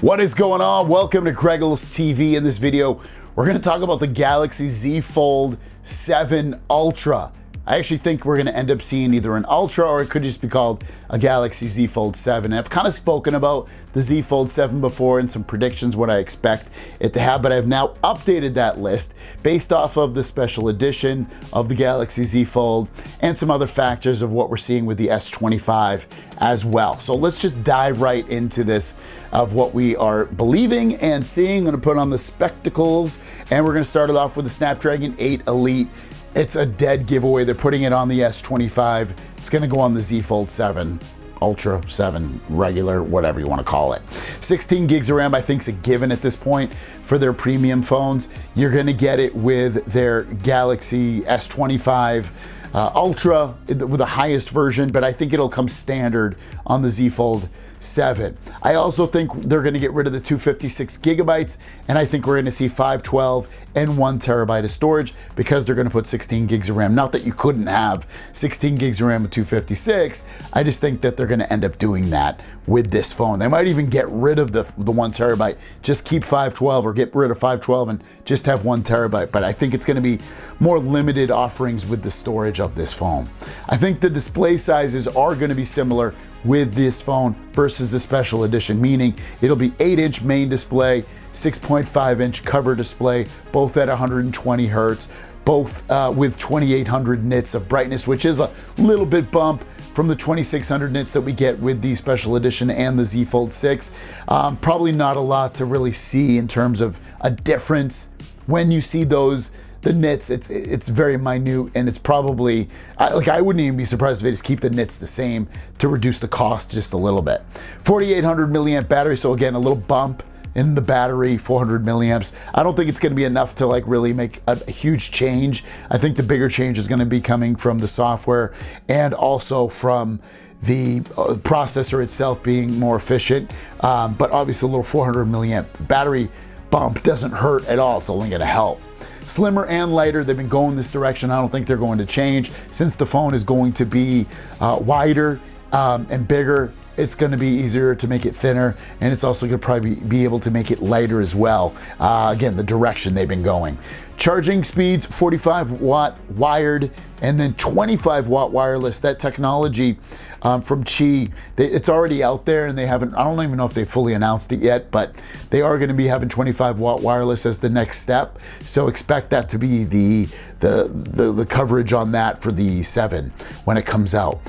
What is going on? Welcome to Greggles TV. In this video, we're going to talk about the Galaxy Z Fold 7 Ultra. I actually think we're going to end up seeing either an Ultra or it could just be called a Galaxy Z Fold 7. I've kind of spoken about the Z Fold 7 before and some predictions what I expect it to have, but I've now updated that list based off of the special edition of the Galaxy Z Fold and some other factors of what we're seeing with the S25 as well. So let's just dive right into this of what we are believing and seeing. I'm going to put on the spectacles and we're going to start it off with the Snapdragon 8 Elite. It's a dead giveaway. They're putting it on the S25. It's going to go on the Z Fold 7, Ultra, 7, regular, whatever you want to call it. 16 gigs of RAM, I think, is a given at this point for their premium phones. You're going to get it with their Galaxy S25 Ultra with the highest version, but I think it'll come standard on the Z Fold 7. I also think they're going to get rid of the 256 gigabytes, and I think we're going to see 512 and 1 terabyte of storage because they're going to put 16 gigs of RAM. Not that you couldn't have 16 gigs of RAM with 256. I just think that they're going to end up doing that with this phone. They might even get rid of the 1 terabyte, just keep 512 or get rid of 512 and just have 1 terabyte. But I think it's going to be more limited offerings with the storage of this phone. I think the display sizes are going to be similar with this phone versus the special edition, meaning it'll be 8-inch main display, 6.5-inch cover display, both at 120 hertz, both with 2800 nits of brightness, which is a little bit bump from the 2600 nits that we get with the special edition and the Z Fold 6. Probably not a lot to really see in terms of a difference when you see those. The nits, it's very minute, and it's probably, I wouldn't even be surprised if they just keep the nits the same to reduce the cost just a little bit. 4800 milliamp battery, so again, a little bump in the battery, 400 milliamps. I don't think it's going to be enough to really make a huge change. I think the bigger change is going to be coming from the software and also from the processor itself being more efficient. But obviously a little 400 milliamp battery bump doesn't hurt at all. It's only going to help. Slimmer and lighter, they've been going this direction. I don't think they're going to change. Since the phone is going to be wider and bigger, it's going to be easier to make it thinner, and it's also going to probably be able to make it lighter as well. Again, the direction they've been going. Charging speeds, 45 watt wired and then 25 watt wireless. That technology from Qi, it's already out there, and they haven't, I don't even know if they fully announced it yet, but they are going to be having 25 watt wireless as the next step. So expect that to be the coverage on that for the 7 when it comes out.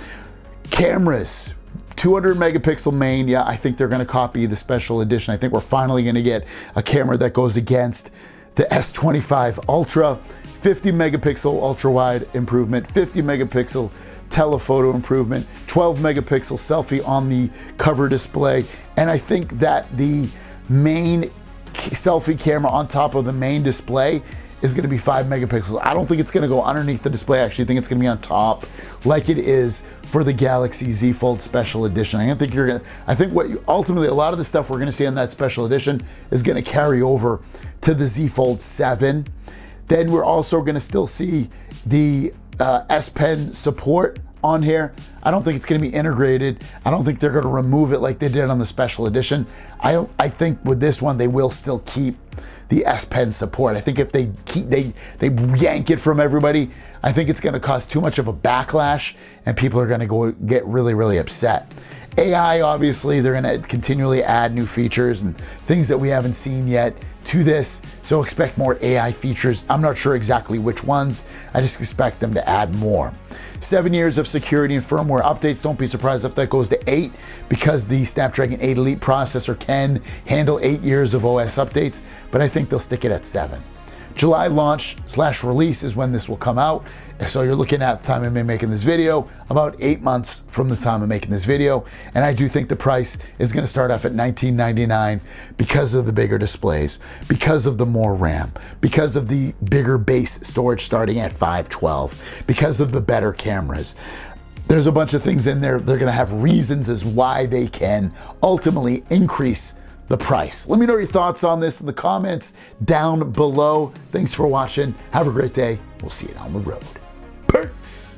Cameras, 200 megapixel main. Yeah, I think they're going to copy the special edition. I think we're finally going to get a camera that goes against the S25 Ultra. 50 megapixel ultra wide improvement, 50 megapixel telephoto improvement, 12 megapixel selfie on the cover display. And I think that the main selfie camera on top of the main display is going to be 5 megapixels. I don't think it's going to go underneath the display. I actually think it's going to be on top like it is for the Galaxy Z Fold Special Edition. I think ultimately a lot of the stuff we're going to see on that Special Edition is going to carry over to the Z Fold 7. Then we're also going to still see the S Pen support on here. I don't think it's going to be integrated. I don't think they're going to remove it like they did on the Special Edition. I think with this one they will still keep the S Pen support. I think if they yank it from everybody, I think it's going to cause too much of a backlash and people are going to go get really, really upset. AI, obviously, they're going to continually add new features and things that we haven't seen yet to this. So expect more AI features. I'm not sure exactly which ones. I just expect them to add more. 7 years of security and firmware updates. Don't be surprised if that goes to 8 because the Snapdragon 8 Elite processor can handle 8 years of OS updates, but I think they'll stick it at 7. July launch/release is when this will come out. So you're looking at the time of me making this video, about 8 months from the time of making this video. And I do think the price is going to start off at $19.99 because of the bigger displays, because of the more RAM, because of the bigger base storage starting at 512, because of the better cameras. There's a bunch of things in there. They're going to have reasons as why they can ultimately increase the price. Let me know your thoughts on this in the comments down below. Thanks for watching. Have a great day. We'll see you down the road. Peace.